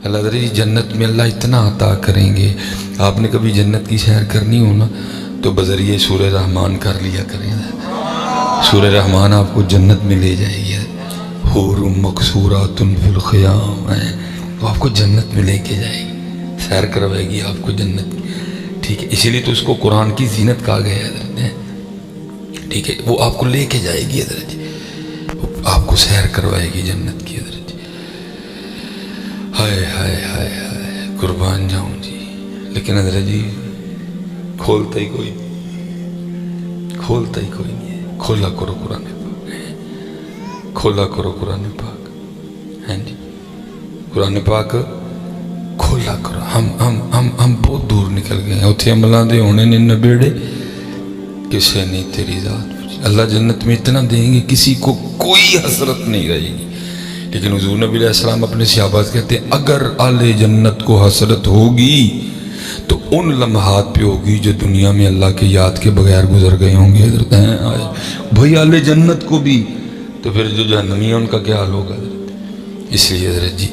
اللہ تعالی جنت میں اللہ اتنا عطا کریں گے. آپ نے کبھی جنت کی سیر کرنی ہو نا تو بذریعہ سورہ رحمان کر لیا کریں. سورہ رحمان آپ کو جنت میں لے جائے گی. حور مقصورات فی الخیام ہے، وہ آپ کو جنت میں لے کے جائے گی، سیر کروائے گی آپ کو جنت کی. ٹھیک ہے، اسی لیے تو اس کو قرآن کی زینت کہا گیا ہے حضرت. ٹھیک ہے، وہ آپ کو لے کے جائے گی حضرت، آپ کو سیر کروائے گی جنت کی حضرت. ہائے ہائے ہائے ہائے، قربان جاؤں جی. لیکن حضرت جی کھولتا ہی کوئی نہیں، کھولتا ہی کوئی نہیں ہے. کھولا کرو قرآن پاک، کھولا کرو قرآن پاک. ہیں جی قرآن پاک کھولا کرو. ہم بہت دور نکل گئے ہیں. اتھے عملہ دے ہونے نے نبیڑے کسے نہیں تیری ذات. اللہ جنت میں اتنا دیں گے کسی کو کوئی حسرت نہیں رہے گی. لیکن حضور نبی علیہ السلام اپنے صحابہ سے کہتے ہیں اگر اہل جنت کو حسرت ہوگی تو ان لمحات پہ ہوگی جو دنیا میں اللہ کے یاد کے بغیر گزر گئے ہوں گے. حضرت ہیں بھائی اہل جنت کو بھی، تو پھر جو جہنمی ہیں ان کا کیا حال ہوگا حضرت. اس لیے حضرت جی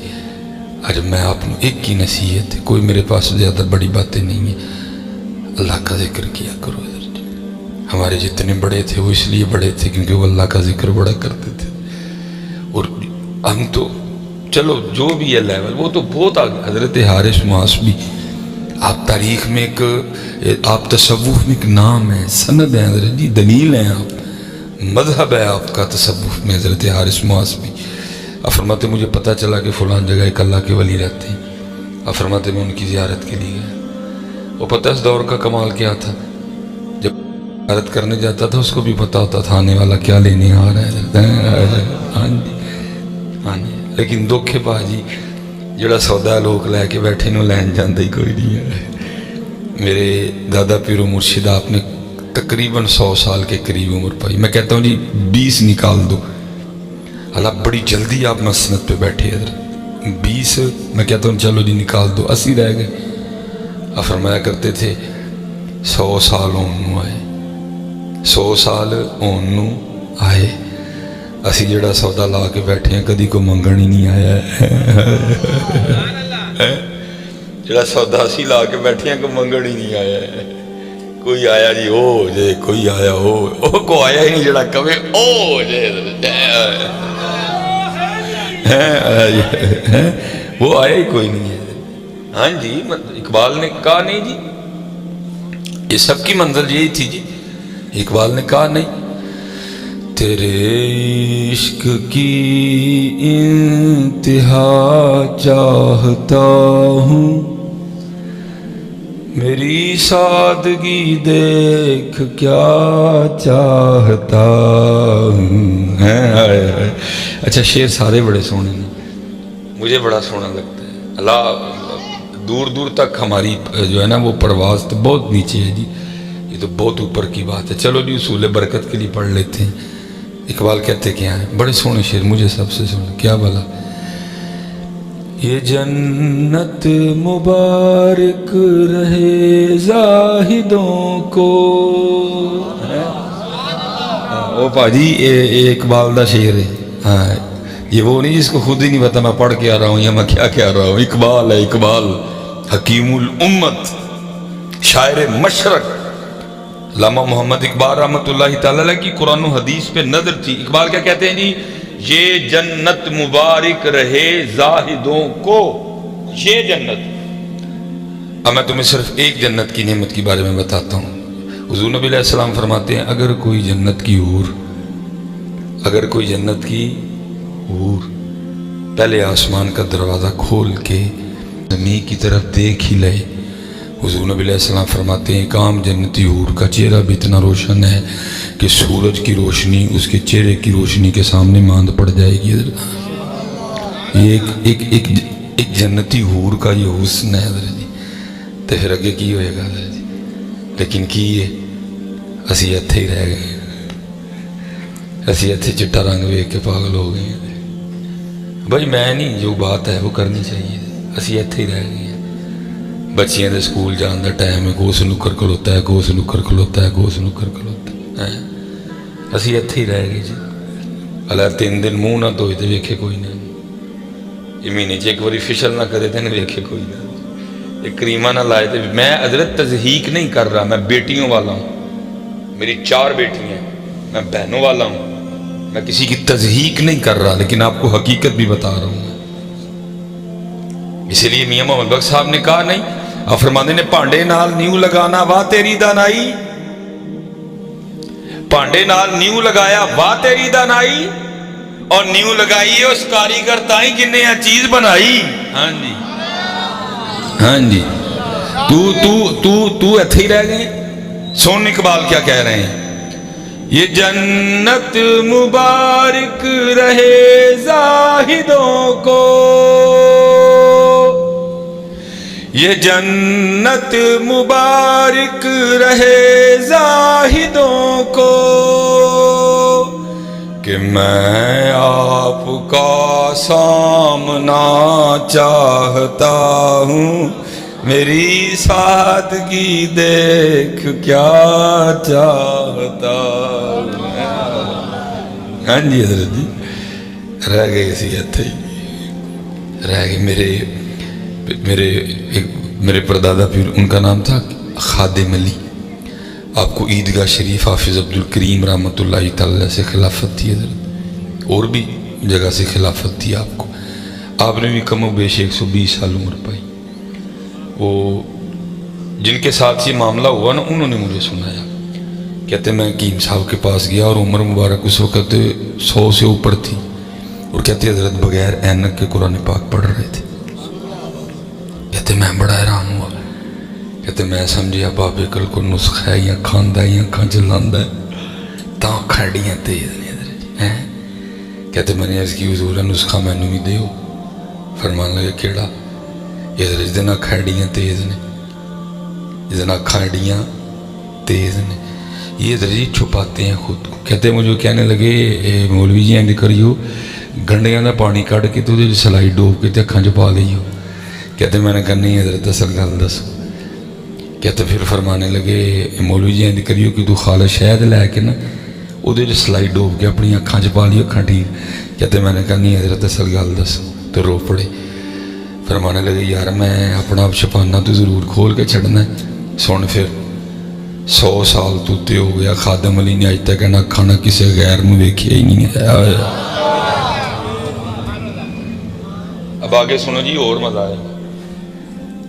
آج میں آپ نے ایک کی نصیحت ہے، کوئی میرے پاس زیادہ بڑی باتیں نہیں ہیں، اللہ کا ذکر کیا کرو حضرت جی. ہمارے جتنے بڑے تھے وہ اس لیے بڑے تھے کیونکہ وہ اللہ کا ذکر بڑا کرتے تھے. اور ہم تو چلو جو بھی ہے لیول وہ تو بہت آگے. حضرت حارث معاص بھی آپ تاریخ میں ایک، آپ تصوف میں ایک نام ہے، سند ہے حضرت جی، دلیل ہیں آپ، مذہب ہے آپ کا تصوف میں. حضرت حارث معاص بھی آپ فرماتے مجھے پتہ چلا کہ فلان جگہ ایک اللہ کے ولی رہتے ہیں. آپ فرماتے میں ان کی زیارت کے لیے گیا. وہ پتہ اس دور کا کمال کیا تھا، جب زیارت کرنے جاتا تھا اس کو بھی پتہ ہوتا تھا آنے والا کیا لینے آ رہا ہے. ہاں جی ہاں جی. لیکن دکھ پا جی جڑا سودا لوگ لے کے بیٹھے نو لین جاندہ ہی کوئی نہیں ہے. میرے دادا پیر و مرشد آپ نے تقریباً 100 سال کے قریب عمر پائی. میں کہتا ہوں جی 20 نکال دو، اللہ بڑی جلدی آپ مسند پہ بیٹھے حضرت. 20 میں کہتا ہوں چلو جی نکال دو، 80 رہ گئے. آپ فرمایا کرتے تھے 100 سال اونوں آئے، 100 سال اونوں آئے، اسی جڑا سودا لا کے بیٹھے ہیں کدی کو منگن ہی نہیں آیا ہے. جڑا سودا اسی لا کے بیٹھے ہیں کو منگن ہی نہیں آیا ہے. کوئی آیا جی او جے، کوئی آیا او کو آیا ہی نہیں جڑا کبھی او جے. وہ آیا ہی کوئی نہیں ہے. ہاں جی اقبال نے کہا نہیں جی یہ سب کی منزل یہی تھی جی. اقبال نے کہا نہیں تیرے عشق کی انتہا چاہتا ہوں، میری سادگی دیکھ کیا چاہتا ہوں. اچھا شعر سارے بڑے سونے ہیں، مجھے بڑا سونا لگتا ہے. اللہ دور دور تک ہماری جو ہے نا وہ پرواز تو بہت نیچے ہے جی، یہ تو بہت اوپر کی بات ہے. چلو جی اصول برکت کے لیے پڑھ لیتے ہیں. اقبال کہتے کیا ہیں، بڑے سونے شعر مجھے سب سے سونے. کیا بلا یہ جنت مبارک رہے زاہدوں کو. او پاجی یہ اقبال دا شعر ہے. ہاں یہ وہ نہیں جس کو خود ہی نہیں پتا میں پڑھ کے آ رہا ہوں یا میں کیا کہہ رہا ہوں. اقبال ہے اقبال، حکیم الامت، شاعر مشرق. علامہ محمد اقبال رحمۃ اللہ تعالیٰ علیہ کی قرآن و حدیث پہ نظر تھی. اقبال کیا کہتے ہیں جی، یہ جنت مبارک رہے زاہدوں کو. یہ جنت، اب میں تمہیں صرف ایک جنت کی نعمت کے بارے میں بتاتا ہوں. حضور نبی علیہ السلام فرماتے ہیں اگر کوئی جنت کی حور، اگر کوئی جنت کی حور پہلے آسمان کا دروازہ کھول کے زمین کی طرف دیکھ ہی لے، حضور نبی علیہ السلام فرماتے ہیں ایک عام جنتی حور کا چہرہ بھی اتنا روشن ہے کہ سورج کی روشنی اس کے چہرے کی روشنی کے سامنے ماند پڑ جائے گی. یہ ایک جنتی حور کا یہ حسن ہے حضرت جی. تو پھر اگے کی ہوئے گا حضرت جی. لیکن کی ہے اسی اتھے ہی رہ گئے، اسی اتھے چٹا رنگ ویکھ کے پاگل ہو گئے. بھائی میں نہیں، جو بات ہے وہ کرنی چاہیے. اسی اتھے ہی رہ گئے. بچیاں دے سکول جان دا ٹائم ہے، گوس نکر کھلوتا ہے، گوس نکر کھلوتا ہے، گوس نکر کھلوتا ہے. اسی اتھے ہی رہ گئے جی. اللہ 3 دن منہ نہ دھوئے تو ویکھے کوئی نہیں. یہ مہینے ایک باری فشل نہ کرے تو ویکھے کوئی نہ یہ کریمہ نہ لائے تو میں حضرت تضحیق نہیں کر رہا میں بیٹیوں والا ہوں میری 4 بیٹی ہیں میں بہنوں والا ہوں میں کسی کی تضحیق نہیں کر رہا لیکن آپ کو حقیقت بھی بتا رہا ہوں اسی لیے میاں محمد بخش صاحب نے کہا نہیں آپ فرماندے نے پانڈے نال نیو لگانا واہ تیری دانائی پانڈے نال نیو لگایا واہ تیری دانائی اور نیو لگائی اس کاریگر تائیں جنہیں یہ چیز بنائی ہاں جی ہاں جی تو ایتھے ہی رہ گئے سون اقبال کیا کہہ رہے ہیں یہ جنت مبارک رہے زاہدوں کو یہ جنت مبارک رہے زاہدوں کو کہ میں آپ کا سامنا چاہتا ہوں میری سادگی دیکھ کیا چاہتا ہوں ہاں جی حضرت جی رہ گئے اسی ایتھے رہ گئے میرے پردادا پھر ان کا نام تھا خادم علی آپ کو عیدگاہ شریف حافظ عبدالکریم رحمۃ اللہ تعالی سے خلافت تھی حضرت اور بھی جگہ سے خلافت تھی آپ کو آپ نے بھی کم و بیش 120 سال عمر پائی وہ جن کے ساتھ یہ معاملہ ہوا نا انہوں نے مجھے سنایا کہتے میں حکیم صاحب کے پاس گیا اور عمر مبارک اس وقت 100 سے اوپر تھی اور کہتے حضرت بغیر اینک کے قرآن پاک پڑھ رہے تھے کہتے میں بڑا حیران ہوا کہتے میں سمجھیا بابے کل کو نسخہ ہے یا کھاندہ ہے یا کھان چلاندہ ہے تا کھڑیاں تیز نہیں کہتے میں نے عرض کی حضور نسخہ میں نے بھی دے ہو فرمان لگے کیڑا یہ حضرت جدنا کھڑیاں تیز نے جدنا کھڑیاں تیز نے یہ حضرت چھپاتے ہیں خود کو کہتے مجھے کہنے لگے مولوی جی اینڈ کریو گنڈیاں دا پانی کڑ کے تو سلائی ڈوب کے اکھاں چھپا لئیو کہتے میں نے کہا نہیں حضرت اصل گل دس کہتے پھر فرمانے لگے مولوی جی اینڈ کریو کہ تو خالص شہد لے کے نا وہ سلائی ڈوب کے اپنی اکھاں چھپا لئیو اکھاں ٹھیک کہتے میں نے کہا نہیں حضرت اصل گل دس تو رو پڑے فرمانے لگے یار میں اپنا آپ چھپانا تو ضرور کھول کے چھڑنا ہے سن پھر 100 سال تو تے ہو گیا خادم علی نے آج تک نہ کھانا کسی غیر میں دیکھیا ہی نہیں ہے اب آگے سنو جی اور مزہ آئے گا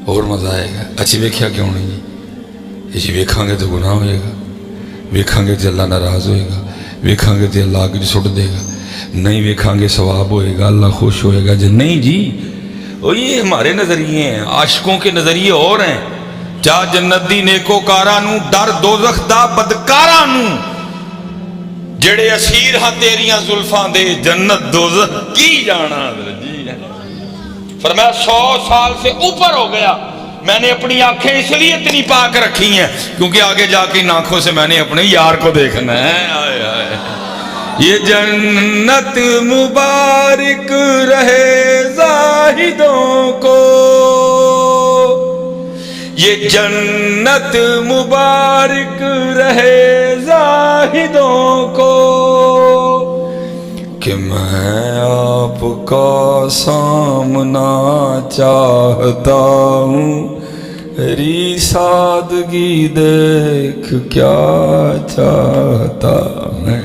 اور مزہ آئے گا اچھی ویکھیا کیوں نہیں جی جی ویکھاں گے تو گناہ ہوئے گا ویکھاں گے تو اللہ ناراض ہوئے گا ویکھاں گے تو اللہ آگے سٹ دے گا نہیں ویکھاں گے ثواب ہوئے گا اللہ خوش ہوئے گا جی نہیں جی وہ یہ ہمارے نظریے ہیں عاشقوں کے نظریے اور ہیں چاہ جنت دی نیکو کارانو ڈر دوزخ دا بدکارانو جڑے اسیر ہاں تیریاں زلفان دے جنت دوزخ کی جانا جی فرمایا 100 سال سے اوپر ہو گیا میں نے اپنی آنکھیں اس لیے اتنی پاک رکھی ہیں کیونکہ آگے جا کے ان آنکھوں سے میں نے اپنے یار کو دیکھنا ہے آئے آئے یہ جنت مبارک رہے زاہدوں کو یہ جنت مبارک رہے زاہدوں کو کہ میں آپ کا سامنا چاہتا ہوں میری سادگی دیکھ کیا چاہتا میں